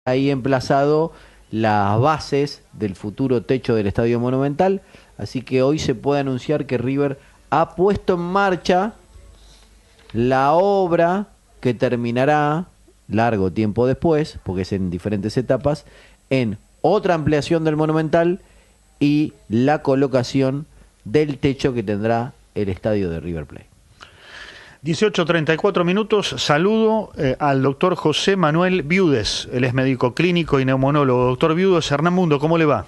ahí emplazado las bases del futuro techo del Estadio Monumental, así que hoy se puede anunciar que River ha puesto en marcha la obra que terminará largo tiempo después, porque es en diferentes etapas, en otra ampliación del Monumental y la colocación del techo que tendrá el estadio de River Plate. 18:34 minutos. Saludo al doctor José Manuel Viudes. Él es médico clínico y neumonólogo. Doctor Viudes, Hernán Mundo, ¿cómo le va?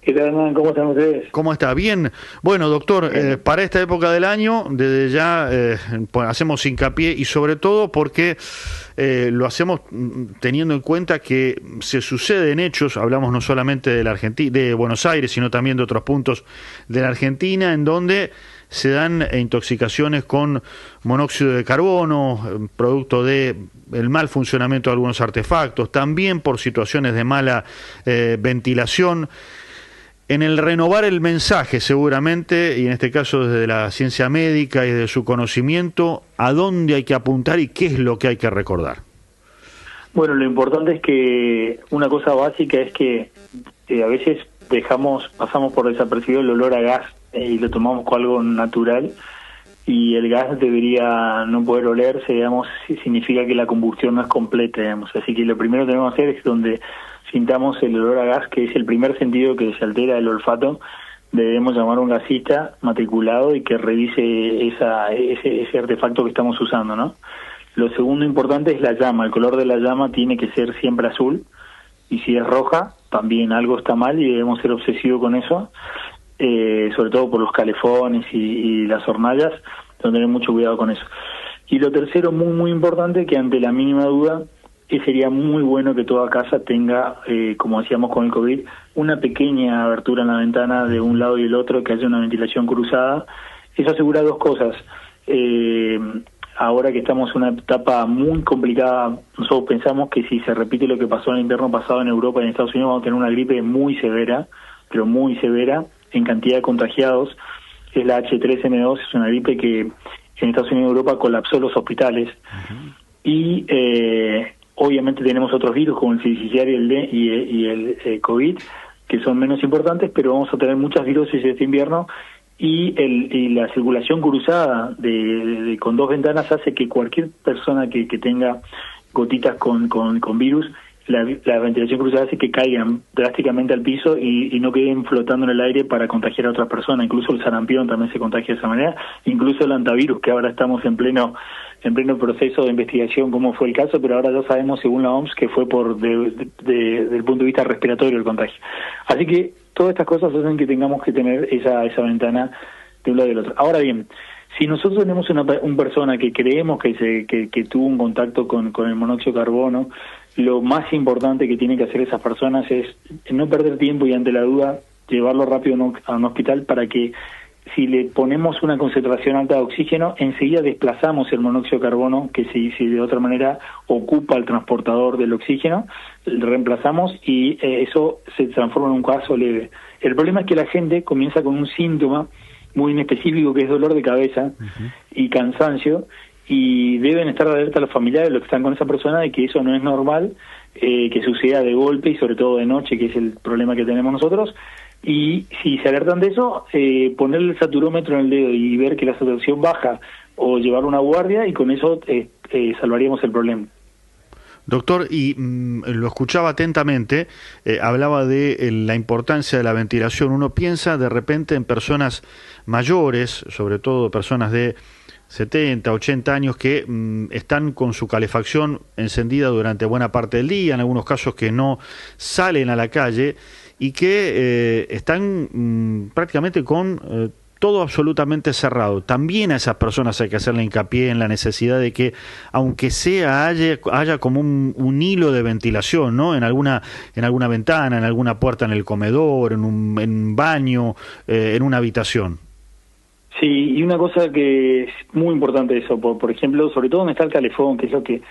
¿Qué tal, Hernán? ¿Cómo están ustedes? ¿Cómo está? Bien. Bueno, doctor, para esta época del año, desde ya hacemos hincapié y sobre todo porque lo hacemos teniendo en cuenta que se suceden hechos, hablamos no solamente de la Argentina, de Buenos Aires, sino también de otros puntos de la Argentina, en donde se dan intoxicaciones con monóxido de carbono, producto de el mal funcionamiento de algunos artefactos, también por situaciones de mala ventilación. En el renovar el mensaje, seguramente, y en este caso desde la ciencia médica y de su conocimiento, ¿a dónde hay que apuntar y qué es lo que hay que recordar? Bueno, lo importante es que una cosa básica es que a veces pasamos por desapercibido el olor a gas y lo tomamos como algo natural, y el gas debería no poder olerse, digamos, significa que la combustión no es completa, digamos. Así que lo primero que tenemos que hacer es donde sintamos el olor a gas, que es el primer sentido que se altera el olfato, debemos llamar a un gasista matriculado y que revise ese artefacto que estamos usando, ¿no? Lo segundo importante es la llama. El color de la llama tiene que ser siempre azul, y si es roja, también algo está mal y debemos ser obsesivos con eso, sobre todo por los calefones y las hornallas, tener mucho cuidado con eso. Y lo tercero, muy muy importante, que ante la mínima duda, sería muy bueno que toda casa tenga, como decíamos con el COVID, una pequeña abertura en la ventana de un lado y el otro, que haya una ventilación cruzada. Eso asegura dos cosas. Ahora que estamos en una etapa muy complicada, nosotros pensamos que si se repite lo que pasó en el invierno pasado en Europa y en Estados Unidos, vamos a tener una gripe muy severa, pero muy severa, en cantidad de contagiados. Es la H3N2, es una gripe que en Estados Unidos y Europa colapsó los hospitales. Y obviamente tenemos otros virus como el sincicial y el COVID, que son menos importantes, pero vamos a tener muchas viruses este invierno, y la circulación cruzada con dos ventanas hace que cualquier persona que tenga gotitas con virus, la ventilación cruzada hace que caigan drásticamente al piso y no queden flotando en el aire para contagiar a otras personas. Incluso el sarampión también se contagia de esa manera, incluso el antivirus, que ahora estamos en pleno proceso de investigación cómo fue el caso, pero ahora ya sabemos, según la OMS, que fue desde el punto de vista respiratorio el contagio. Así que todas estas cosas hacen que tengamos que tener esa ventana de un lado y del otro. Ahora bien, si nosotros tenemos una persona que creemos que tuvo un contacto con el monóxido de carbono, lo más importante que tienen que hacer esas personas es no perder tiempo y, ante la duda, llevarlo rápido a un hospital, para que, si le ponemos una concentración alta de oxígeno, enseguida desplazamos el monóxido de carbono, que si de otra manera ocupa el transportador del oxígeno, lo reemplazamos y eso se transforma en un caso leve. El problema es que la gente comienza con un síntoma muy inespecífico, que es dolor de cabeza y cansancio, y deben estar alerta a los familiares, los que están con esa persona, de que eso no es normal, que suceda de golpe y sobre todo de noche, que es el problema que tenemos nosotros. Y si se alertan de eso, ponerle el saturómetro en el dedo y ver que la saturación baja, o llevar una guardia, y con eso salvaríamos el problema. Doctor, y lo escuchaba atentamente, hablaba de la importancia de la ventilación. Uno piensa de repente en personas mayores, sobre todo personas de 70, 80 años, que están con su calefacción encendida durante buena parte del día, en algunos casos que no salen a la calle, y que están prácticamente con todo absolutamente cerrado. También a esas personas hay que hacerle hincapié en la necesidad de que, aunque sea, haya como un hilo de ventilación, ¿no? En alguna ventana, en alguna puerta en el comedor, en un baño, en una habitación. Sí, y una cosa que es muy importante eso, por ejemplo, sobre todo donde está el calefón, que es lo que,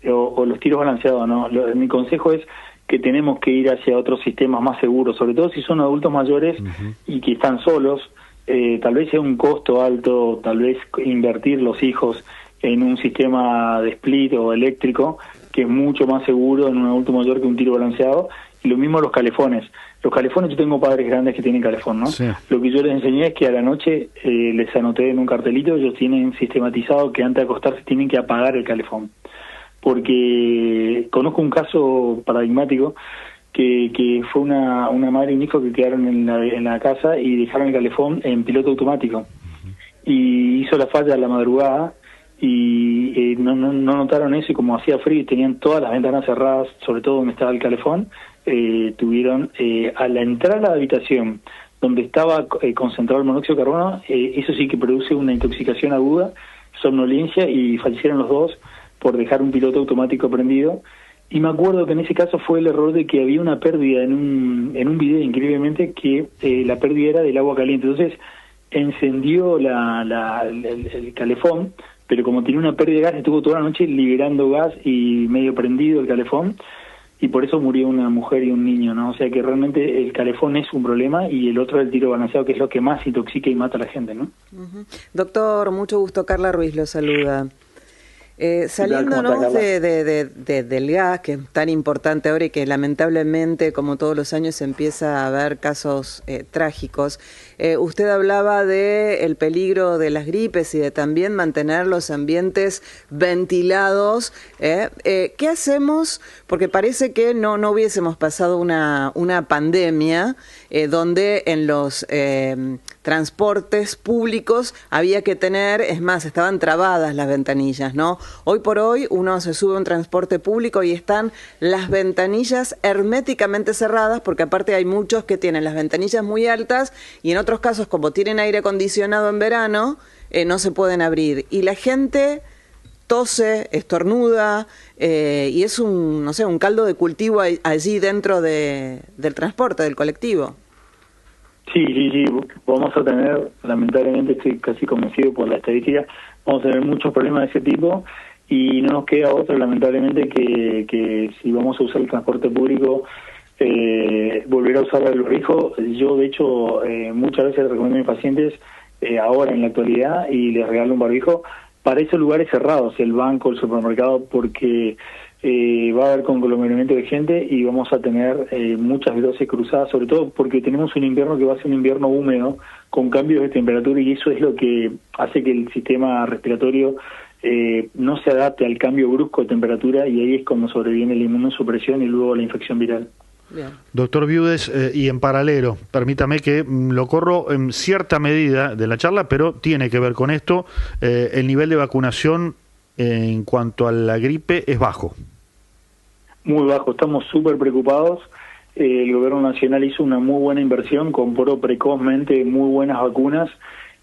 o los tiros balanceados, ¿no? Mi consejo es que tenemos que ir hacia otros sistemas más seguros, sobre todo si son adultos mayores y que están solos. Tal vez sea un costo alto, tal vez invertir los hijos en un sistema de split o eléctrico, que es mucho más seguro en un adulto mayor que un tiro balanceado, y lo mismo los calefones. Los calefones, yo tengo padres grandes que tienen calefón, ¿no? Sí. Lo que yo les enseñé es que a la noche les anoté en un cartelito, ellos tienen sistematizado que antes de acostarse tienen que apagar el calefón. Porque conozco un caso paradigmático que fue una madre y un hijo que quedaron en la casa y dejaron el calefón en piloto automático. Y hizo la falla a la madrugada y no notaron eso, y como hacía frío y tenían todas las ventanas cerradas, sobre todo donde estaba el calefón, tuvieron a la entrada a la habitación donde estaba concentrado el monóxido de carbono, eso sí que produce una intoxicación aguda, somnolencia, y fallecieron los dos por dejar un piloto automático prendido. Y me acuerdo que en ese caso fue el error de que había una pérdida en un video, increíblemente, que la pérdida era del agua caliente. Entonces encendió el calefón, pero como tenía una pérdida de gas, estuvo toda la noche liberando gas y medio prendido el calefón, y por eso murió una mujer y un niño, ¿no? O sea que realmente el calefón es un problema, y el otro es el tiro balanceado, que es lo que más intoxica y mata a la gente, ¿no? Doctor, mucho gusto. Carla Ruiz lo saluda. Saliéndonos del gas, que es tan importante ahora y que lamentablemente, como todos los años, se empieza a ver casos trágicos, usted hablaba de el peligro de las gripes y de también mantener los ambientes ventilados. ¿Qué hacemos? Porque parece que no hubiésemos pasado una pandemia donde en los transportes públicos había que tener, es más, estaban trabadas las ventanillas, ¿no? Hoy por hoy uno se sube a un transporte público y están las ventanillas herméticamente cerradas, porque aparte hay muchos que tienen las ventanillas muy altas y en otros casos, como tienen aire acondicionado en verano, no se pueden abrir. Y la gente tose, estornuda, y es un caldo de cultivo allí dentro del transporte, del colectivo. Sí, vamos a tener, lamentablemente estoy casi convencido por la estadística, vamos a tener muchos problemas de ese tipo, y no nos queda otra, lamentablemente, que si vamos a usar el transporte público, volver a usar el barbijo. Yo, de hecho, muchas veces les recomiendo a mis pacientes, ahora en la actualidad, y les regalo un barbijo para esos lugares cerrados, el banco, el supermercado, porque va a haber conglomeramiento de gente y vamos a tener muchas dosis cruzadas, sobre todo porque tenemos un invierno que va a ser un invierno húmedo, con cambios de temperatura, y eso es lo que hace que el sistema respiratorio no se adapte al cambio brusco de temperatura, y ahí es como sobreviene la inmunosupresión y luego la infección viral. Bien. Doctor Viudes, y en paralelo, permítame que lo corro en cierta medida de la charla, pero tiene que ver con esto, el nivel de vacunación en cuanto a la gripe es bajo. Muy bajo, estamos súper preocupados. El gobierno nacional hizo una muy buena inversión, compró precozmente muy buenas vacunas,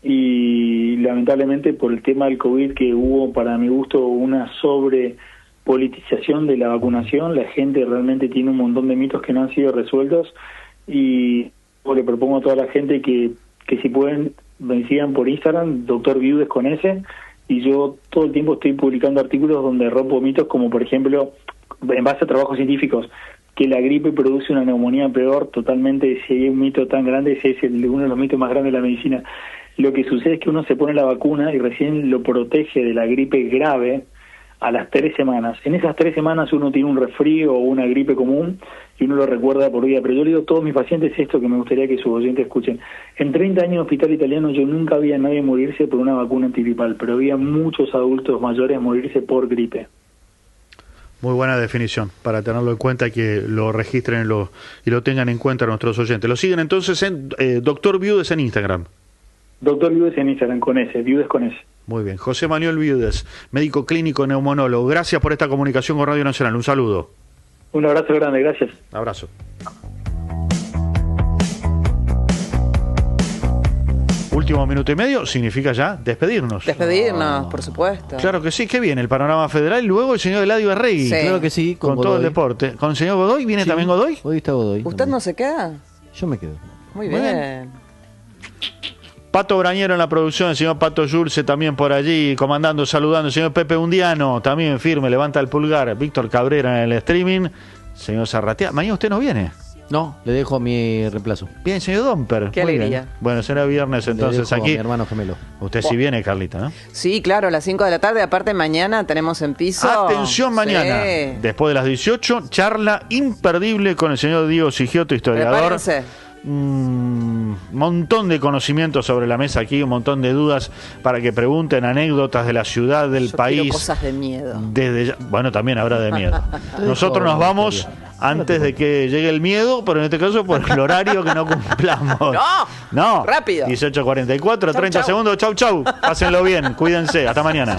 y lamentablemente por el tema del COVID, que hubo, para mi gusto, una sobrepolitización de la vacunación, la gente realmente tiene un montón de mitos que no han sido resueltos, y le propongo a toda la gente que si pueden me sigan por Instagram, Doctor Viudes con S, y yo todo el tiempo estoy publicando artículos donde rompo mitos, como por ejemplo, en base a trabajos científicos, que la gripe produce una neumonía peor. Totalmente, si hay un mito tan grande, ese es uno de los mitos más grandes de la medicina. Lo que sucede es que uno se pone la vacuna y recién lo protege de la gripe grave a las 3 semanas. En esas 3 semanas uno tiene un resfrío o una gripe común y uno lo recuerda por vida. Pero yo le digo a todos mis pacientes esto, que me gustaría que sus oyentes escuchen. En 30 años de hospital italiano yo nunca vi a nadie morirse por una vacuna antigripal, pero había muchos adultos mayores morirse por gripe. Muy buena definición, para tenerlo en cuenta y que lo registren y lo tengan en cuenta nuestros oyentes. Lo siguen entonces en Doctor Viudes en Instagram. Doctor Viudes en Instagram, con S, Viudes con S. Muy bien. José Manuel Viudes, médico clínico neumonólogo. Gracias por esta comunicación con Radio Nacional. Un saludo. Un abrazo grande, gracias. Abrazo. Último minuto y medio significa ya despedirnos. Despedirnos, por supuesto. Claro que sí, que viene el panorama federal y luego el señor Eladio Arregui. Sí. Claro que sí, con todo el deporte. ¿Con el señor Godoy? ¿Viene también Godoy? Hoy está Godoy. ¿Usted también. no se queda? Yo me quedo. Muy Muy bien. Pato Brañero en la producción, el señor Pato Yurce también por allí, comandando, saludando, el señor Pepe Undiano, también firme, levanta el pulgar, Víctor Cabrera en el streaming, señor Zarratea. Mañana usted no viene. No, le dejo mi reemplazo. Bien, señor Domper. Qué Muy alegría. bien. Bueno, será viernes entonces Le dejo a aquí. mi hermano gemelo. Usted sí viene, Carlita, ¿no? Sí, claro, a las 5 de la tarde. Aparte, mañana tenemos en piso. Atención mañana, Sí. después de las 18, charla imperdible con el señor Diego Sigioto, historiador. Prepárense. Montón de conocimientos sobre la mesa aquí, un montón de dudas para que pregunten, anécdotas de la ciudad, del Yo país. quiero cosas de miedo. Desde ya, bueno, también habrá de miedo. Nosotros nos vamos antes de que llegue el miedo, pero en este caso por el horario que no cumplamos. No, rápido. 18:44, 30 chau. segundos. Chau, chau. Pásenlo bien, cuídense. Hasta mañana.